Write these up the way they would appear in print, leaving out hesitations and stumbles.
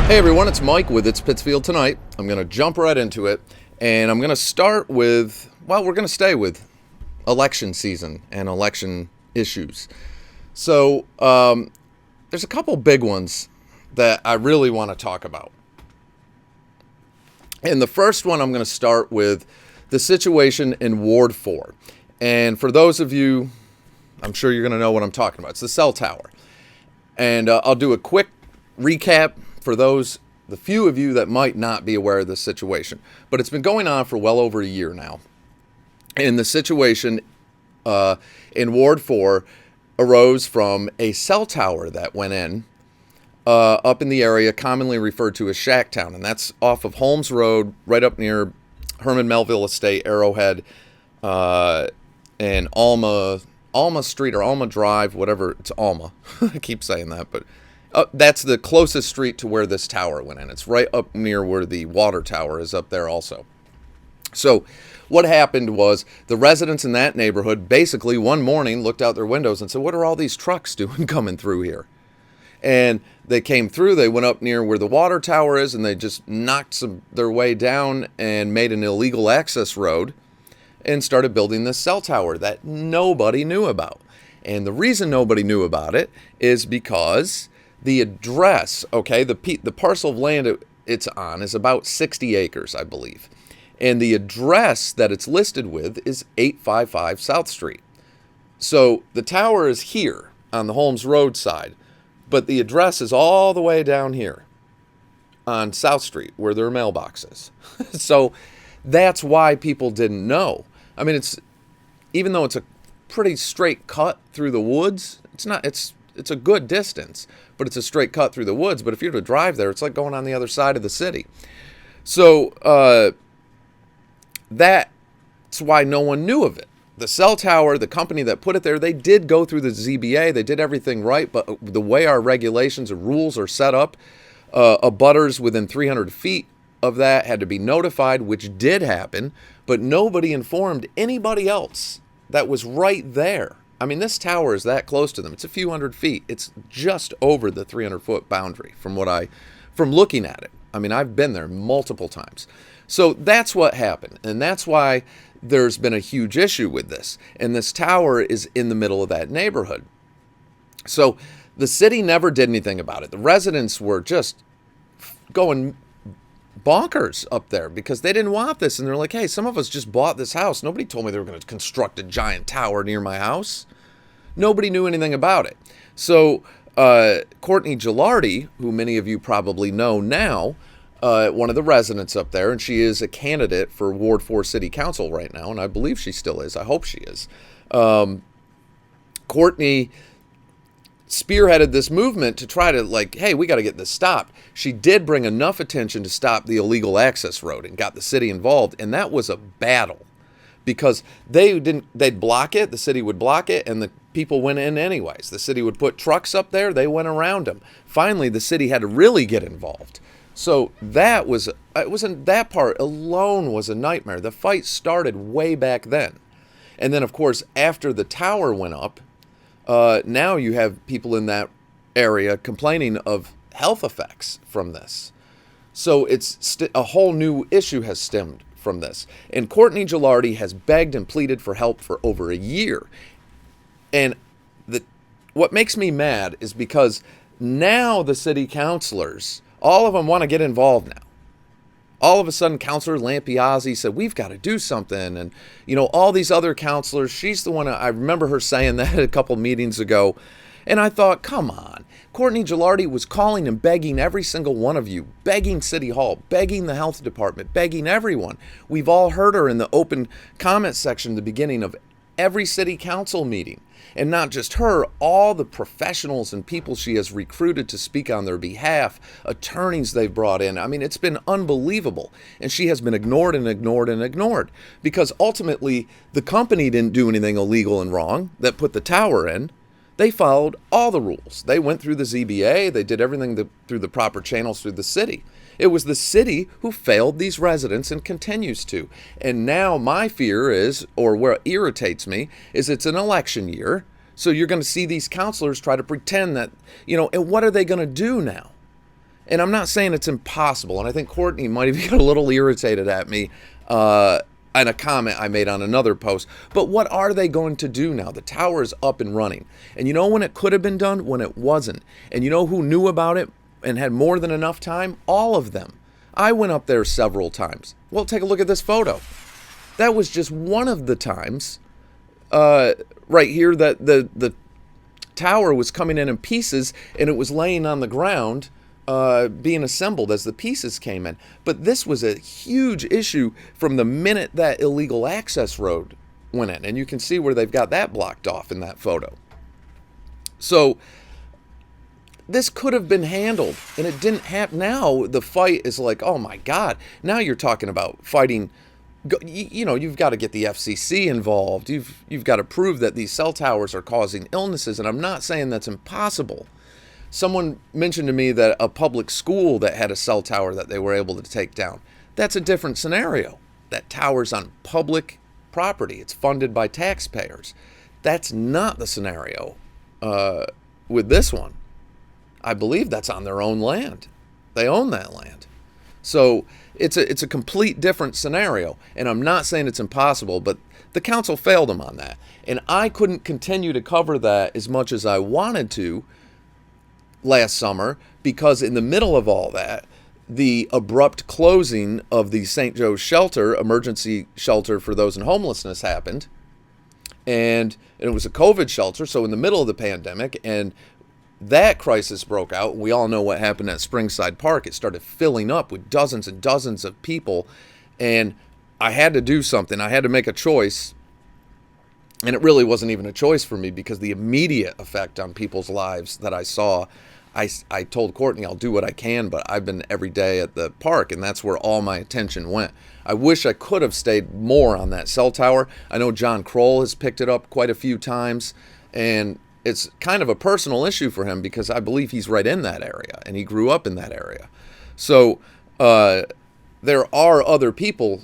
Hey everyone, it's Mike with It's Pittsfield Tonight. I'm going to jump right into it, and I'm going to start with, we're going to stay with election season and election issues. So, there's a couple big ones that I really want to talk about. And the first one, I'm going to start with the situation in Ward 4. And for those of you, I'm sure you're going to know what I'm talking about. It's the cell tower. And I'll do a quick recap for the few of you that might not be aware of this situation. But it's been going on for well over a year now. And the situation in Ward 4 arose from a cell tower that went in up in the area commonly referred to as Shacktown. And that's off of Holmes Road, right up near Herman Melville Estate, Arrowhead, and Alma Street or Alma Drive, whatever. It's Alma. I keep saying that, but that's the closest street to where this tower went in. It's right up near where the water tower is up there also. So what happened was the residents in that neighborhood basically one morning looked out their windows and said, what are all these trucks doing coming through here? And they came through, they went up near where the water tower is, and they just knocked their way down and made an illegal access road and started building this cell tower that nobody knew about. And the reason nobody knew about it is because the address, okay, the parcel of land it's on is about 60 acres, I believe. And the address that it's listed with is 855 South Street. So the tower is here on the Holmes Road side, but the address is all the way down here on South Street where there are mailboxes. So that's why people didn't know. I mean, even though it's a pretty straight cut through the woods, it's a good distance, but it's a straight cut through the woods. But if you were to drive there, it's like going on the other side of the city. So that's why no one knew of it. The cell tower, the company that put it there, they did go through the ZBA. They did everything right, but the way our regulations and rules are set up, abutters within 300 feet of that had to be notified, which did happen, but nobody informed anybody else that was right there. I mean, this tower is that close to them. It's a few hundred feet. It's just over the 300-foot boundary from looking at it. I mean, I've been there multiple times. So that's what happened, and that's why there's been a huge issue with this. And this tower is in the middle of that neighborhood. So the city never did anything about it. The residents were just going bonkers up there because they didn't want this. And they're like, hey, some of us just bought this house. Nobody told me they were going to construct a giant tower near my house. Nobody knew anything about it. So Courtney Gilardi, who many of you probably know now, one of the residents up there, and she is a candidate for Ward 4 City Council right now, and I believe she still is. I hope she is. Courtney spearheaded this movement to try to, hey, we got to get this stopped. She did bring enough attention to stop the illegal access road and got the city involved, and that was a battle because they'd block it, the city would block it, and the people went in anyways. The city would put trucks up there, they went around them. Finally, the city had to really get involved. So that part alone was a nightmare. The fight started way back then. And then, of course, after the tower went up, now you have people in that area complaining of health effects from this. So it's a whole new issue has stemmed from this. And Courtney Gilardi has begged and pleaded for help for over a year. And what makes me mad is because now the city councilors, all of them want to get involved now. All of a sudden, Councilor Lampiazzi said, we've got to do something. And, all these other councilors, she's the one, I remember her saying that a couple meetings ago. And I thought, come on. Courtney Gilardi was calling and begging every single one of you, begging City Hall, begging the health department, begging everyone. We've all heard her in the open comment section at the beginning of every city council meeting. And not just her, all the professionals and people she has recruited to speak on their behalf, attorneys they've brought in. I mean, it's been unbelievable. And she has been ignored and ignored and ignored because ultimately the company didn't do anything illegal and wrong that put the tower in. They followed all the rules. They went through the ZBA. They did everything through the proper channels through the city. It was the city who failed these residents and continues to. And now my fear is, or what irritates me, is it's an election year. So you're going to see these counselors try to pretend that, and what are they going to do now? And I'm not saying it's impossible, and I think Courtney might have got a little irritated at me and a comment I made on another post. But what are they going to do now? The tower is up and running. And you know when it could have been done? When it wasn't. And you know who knew about it and had more than enough time? All of them. I went up there several times. Well, take a look at this photo. That was just one of the times right here that the tower was coming in pieces, and it was laying on the ground being assembled as the pieces came in. But this was a huge issue from the minute that illegal access road went in. And you can see where they've got that blocked off in that photo. So this could have been handled, and it didn't happen. Now the fight is like, oh my God. Now you're talking about fighting. You know, you've got to get the FCC involved. You've got to prove that these cell towers are causing illnesses. And I'm not saying that's impossible. Someone mentioned to me that a public school that had a cell tower that they were able to take down. That's a different scenario. That tower's on public property. It's funded by taxpayers. That's not the scenario with this one. I believe that's on their own land. They own that land. So it's a complete different scenario. And I'm not saying it's impossible, but the council failed them on that. And I couldn't continue to cover that as much as I wanted to last summer, because in the middle of all that, the abrupt closing of the St. Joe's shelter, emergency shelter for those in homelessness, happened. And it was a COVID shelter, so in the middle of the pandemic, and that crisis broke out. We all know what happened at Springside Park. It started filling up with dozens and dozens of people, and I had to do something. I had to make a choice, and it really wasn't even a choice for me, because the immediate effect on people's lives that I saw, I told Courtney I'll do what I can, but I've been every day at the park, and that's where all my attention went. I wish I could have stayed more on that cell tower. I know John Kroll has picked it up quite a few times, and it's kind of a personal issue for him, because I believe he's right in that area, and he grew up in that area. So there are other people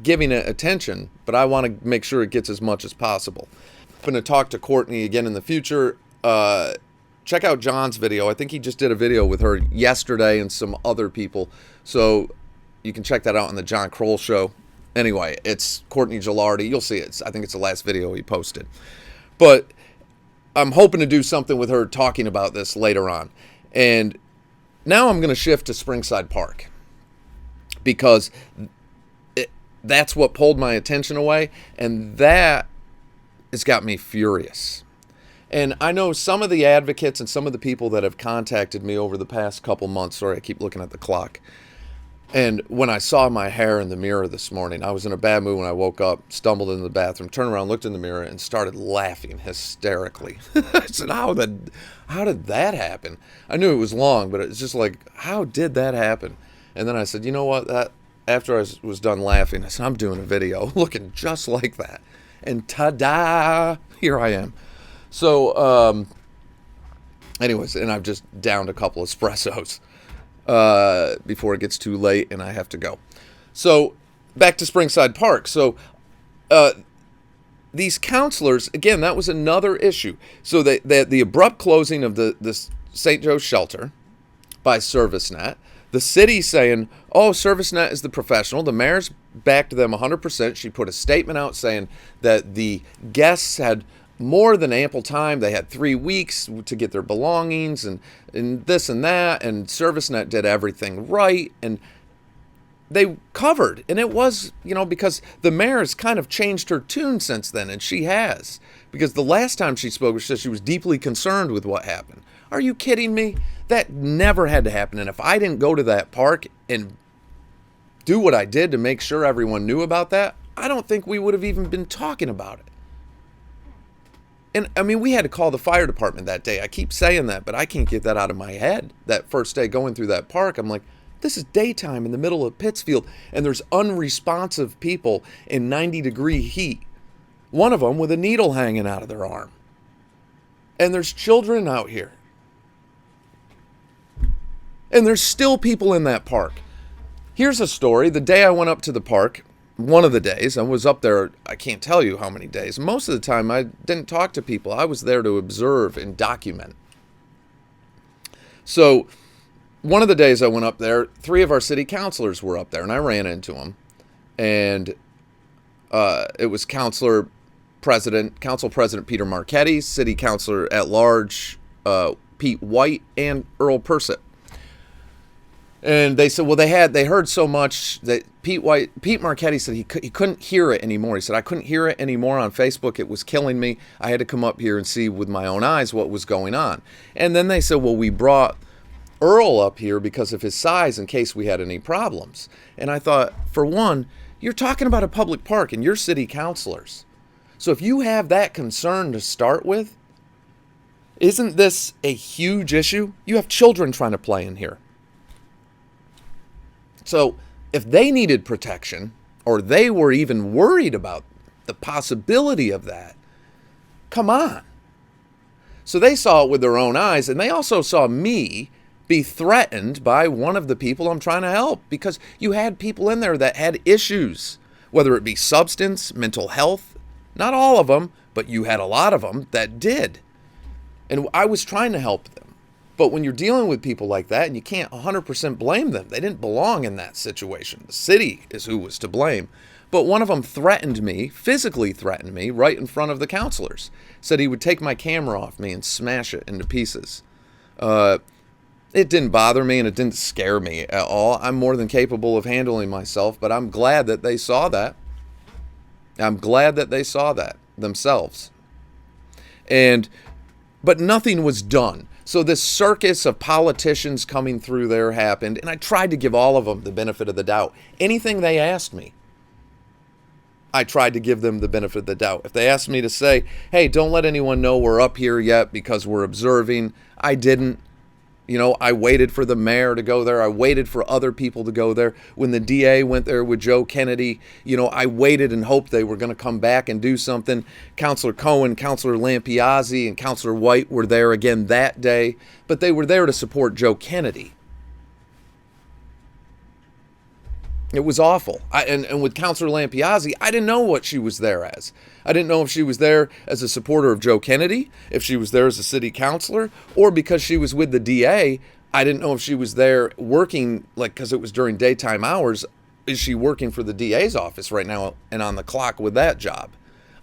giving it attention, but I want to make sure it gets as much as possible. I'm going to talk to Courtney again in the future. Check out John's video. I think he just did a video with her yesterday and some other people. So you can check that out on the John Kroll Show. Anyway, it's Courtney Gilardi. You'll see it. I think it's the last video he posted. But I'm hoping to do something with her talking about this later on. And now I'm going to shift to Springside Park, because that's what pulled my attention away, and that has got me furious. And I know some of the advocates and some of the people that have contacted me over the past couple months. Sorry, I keep looking at the clock. And when I saw my hair in the mirror this morning, I was in a bad mood when I woke up, stumbled into the bathroom, turned around, looked in the mirror, and started laughing hysterically. I said, how did that happen? I knew it was long, but it's just like, how did that happen? And then I said, you know what? After I was done laughing, I said, I'm doing a video looking just like that. And ta-da! Here I am. So, anyways, and I've just downed a couple of espressos before it gets too late and I have to go. So, back to Springside Park. So, these counselors, again, that was another issue. So, the abrupt closing of the St. Joe's shelter by ServiceNet, the city saying, oh, ServiceNet is the professional. The mayor's backed them 100%. She put a statement out saying that the guests had more than ample time. They had 3 weeks to get their belongings and this and that, and ServiceNet did everything right, and they covered. And it was, because the mayor has kind of changed her tune since then, and she has. Because the last time she spoke, she said she was deeply concerned with what happened. Are you kidding me? That never had to happen. And if I didn't go to that park and do what I did to make sure everyone knew about that, I don't think we would have even been talking about it. And, I mean, we had to call the fire department that day. I keep saying that, but I can't get that out of my head. That first day going through that park, I'm like, this is daytime in the middle of Pittsfield, and there's unresponsive people in 90-degree heat. One of them with a needle hanging out of their arm. And there's children out here. And there's still people in that park. Here's a story. The day I went up to the park, one of the days, I was up there, I can't tell you how many days. Most of the time, I didn't talk to people. I was there to observe and document. So one of the days I went up there, 3 of our city councilors were up there, and I ran into them. And it was Council President Peter Marchetti, City Councilor at Large Pete White, and Earl Persett. And they said, well, they heard so much that Pete Marchetti said he couldn't hear it anymore. He said, I couldn't hear it anymore on Facebook. It was killing me. I had to come up here and see with my own eyes what was going on. And then they said, well, we brought Earl up here because of his size in case we had any problems. And I thought, for one, you're talking about a public park and you're city councilors. So if you have that concern to start with, isn't this a huge issue? You have children trying to play in here. So if they needed protection, or they were even worried about the possibility of that, come on. So they saw it with their own eyes, and they also saw me be threatened by one of the people I'm trying to help, because you had people in there that had issues, whether it be substance, mental health. Not all of them, but you had a lot of them that did. And I was trying to help them. But when you're dealing with people like that, and you can't 100% blame them, they didn't belong in that situation. The city is who was to blame. But one of them threatened me, physically threatened me, right in front of the counselors. Said he would take my camera off me and smash it into pieces. It didn't bother me, and it didn't scare me at all. I'm more than capable of handling myself, but I'm glad that they saw that. I'm glad that they saw that themselves. But nothing was done. So this circus of politicians coming through there happened, and I tried to give all of them the benefit of the doubt. Anything they asked me, I tried to give them the benefit of the doubt. If they asked me to say, hey, don't let anyone know we're up here yet because we're observing, I didn't. I waited for the mayor to go there. I waited for other people to go there. When the DA went there with Joe Kennedy, I waited and hoped they were going to come back and do something. Councilor Cohen, Councilor Lampiazzi, and Councilor White were there again that day, but they were there to support Joe Kennedy. It was awful. And with Councilor Lampiazzi, I didn't know what she was there as. I didn't know if she was there as a supporter of Joe Kennedy, if she was there as a city councilor, or because she was with the DA. I didn't know if she was there working, because it was during daytime hours. Is she working for the DA's office right now and on the clock with that job?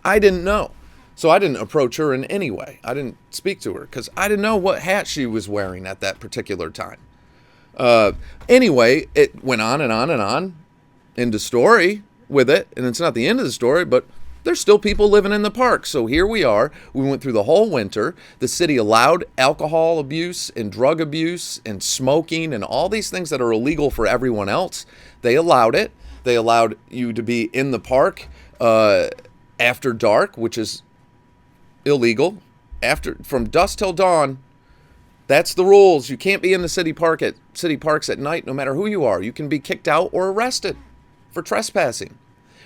I didn't know. So I didn't approach her in any way. I didn't speak to her because I didn't know what hat she was wearing at that particular time. Anyway, it went on and on and on. End of story with it. And it's not the end of the story, but there's still people living in the park. So here we are. We went through the whole winter. The city allowed alcohol abuse and drug abuse and smoking and all these things that are illegal for everyone else. They allowed it. They allowed you to be in the park after dark, which is illegal. From dusk till dawn. That's the rules. You can't be in the city parks at night, no matter who you are. You can be kicked out or arrested for trespassing.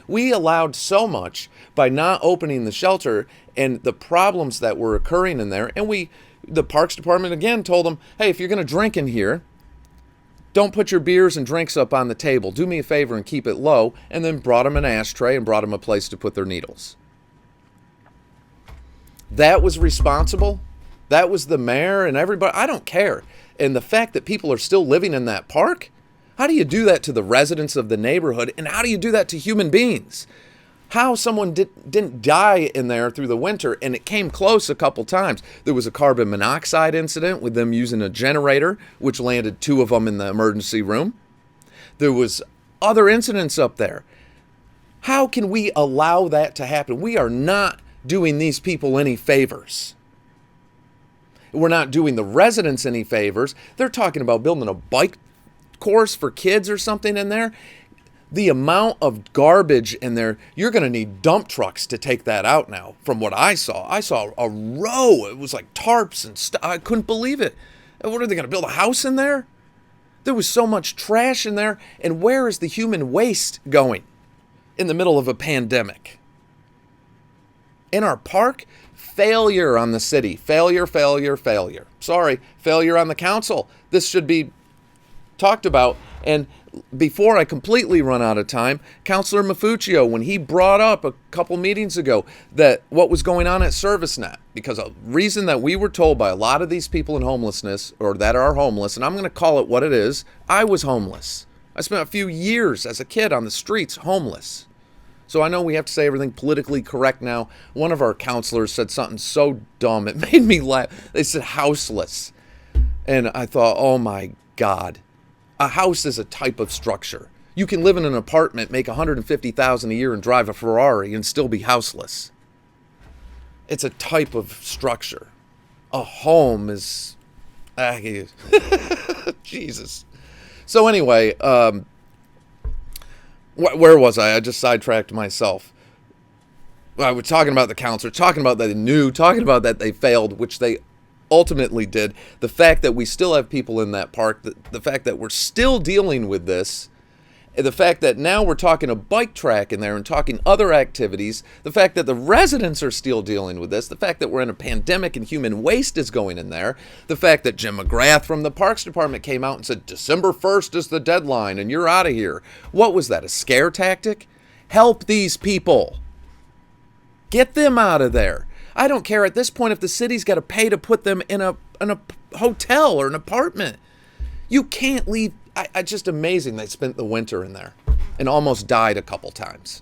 We allowed so much by not opening the shelter and the problems that were occurring in there. And the Parks Department again told them, hey, if you're going to drink in here, don't put your beers and drinks up on the table. Do me a favor and keep it low. And then brought them an ashtray and brought them a place to put their needles. That was responsible. That was the mayor and everybody. I don't care. And the fact that people are still living in that park, how do you do that to the residents of the neighborhood? And how do you do that to human beings? How someone didn't die in there through the winter, and it came close a couple times. There was a carbon monoxide incident with them using a generator, which landed 2 of them in the emergency room. There was other incidents up there. How can we allow that to happen? We are not doing these people any favors. We're not doing the residents any favors. They're talking about building a bike course for kids or something in there. The amount of garbage in there, you're going to need dump trucks to take that out now. From what I saw a row. It was like tarps and stuff. I couldn't believe it. What are they going to build a house in there? There was so much trash in there. And where is the human waste going in the middle of a pandemic? In our park, failure on the city. Failure. Sorry, failure on the council. This should be talked about. And before I completely run out of time, Councilor Mafuccio, when he brought up a couple meetings ago that what was going on at ServiceNet, because a reason that we were told by a lot of these people in homelessness, or that are homeless, and I'm going to call it what it is, I was homeless. I spent a few years as a kid on the streets homeless. So I know we have to say everything politically correct now. One of our counselors said something so dumb, it made me laugh. They said houseless. And I thought, oh my God. A house is a type of structure. You can live in an apartment, make $150,000 a year, and drive a Ferrari and still be houseless. It's a type of structure. A home is... Jesus. So anyway, where was I? I just sidetracked myself. I was talking about the counselor, talking about that they knew, talking about that they failed, which they ultimately did. The fact that we still have people in that park, the fact that we're still dealing with this, the fact that now we're talking a bike track in there and talking other activities, the fact that the residents are still dealing with this, the fact that we're in a pandemic and human waste is going in there, the fact that Jim McGrath from the Parks Department came out and said December 1st is the deadline and you're out of here. What was that, a scare tactic? Help these people. Get them out of there. I don't care at this point if the city's got to pay to put them in a hotel or an apartment. You can't leave. It's just amazing they spent the winter in there and almost died a couple times.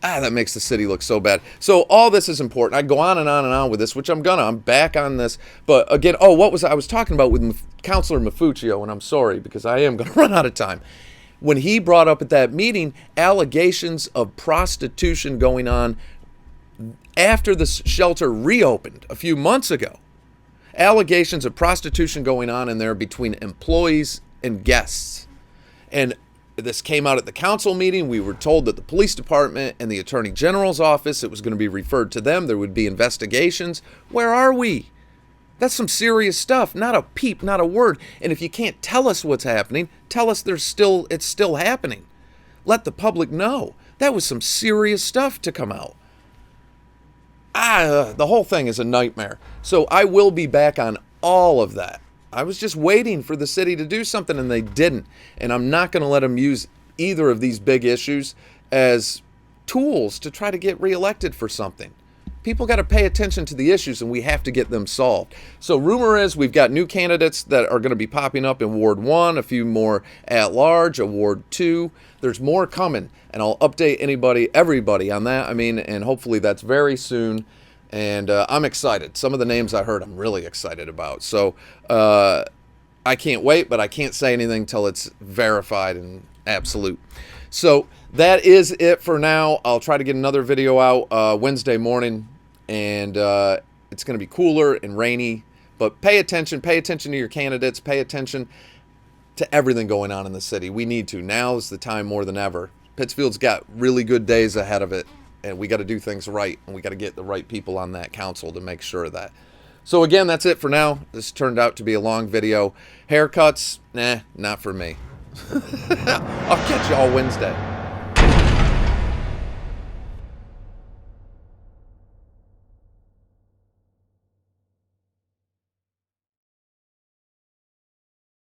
That makes the city look so bad. So all this is important. I go on and on and on with this, which I'm back on this. But again, I was talking about with Councilor Mafuccio, and I'm sorry because I am going to run out of time. When he brought up at that meeting allegations of prostitution going on after the shelter reopened a few months ago. Allegations of prostitution going on in there between employees and guests. And this came out at the council meeting. We were told that the police department and the attorney general's office, it was going to be referred to them. There would be investigations. Where are we? That's some serious stuff. Not a peep, not a word. And if you can't tell us what's happening, tell us it's still happening. Let the public know. That was some serious stuff to come out. The whole thing is a nightmare. So I will be back on all of that. I was just waiting for the city to do something and they didn't. And I'm not going to let them use either of these big issues as tools to try to get reelected for something. People got to pay attention to the issues and we have to get them solved. So rumor is we've got new candidates that are going to be popping up in Ward 1, a few more at large, Ward 2. There's more coming and I'll update everybody on that. And hopefully that's very soon. And I'm excited. Some of the names I heard I'm really excited about. So I can't wait, but I can't say anything till it's verified and absolute. So that is it for now. I'll try to get another video out Wednesday morning, and it's going to be cooler and rainy. But pay attention to your candidates. Pay attention to everything going on in the city. We need to. Now is the time more than ever. Pittsfield's got really good days ahead of it, and we got to do things right, and we got to get the right people on that council to make sure of that. So again, that's it for now. This turned out to be a long video. Haircuts, not for me. I'll catch you all Wednesday.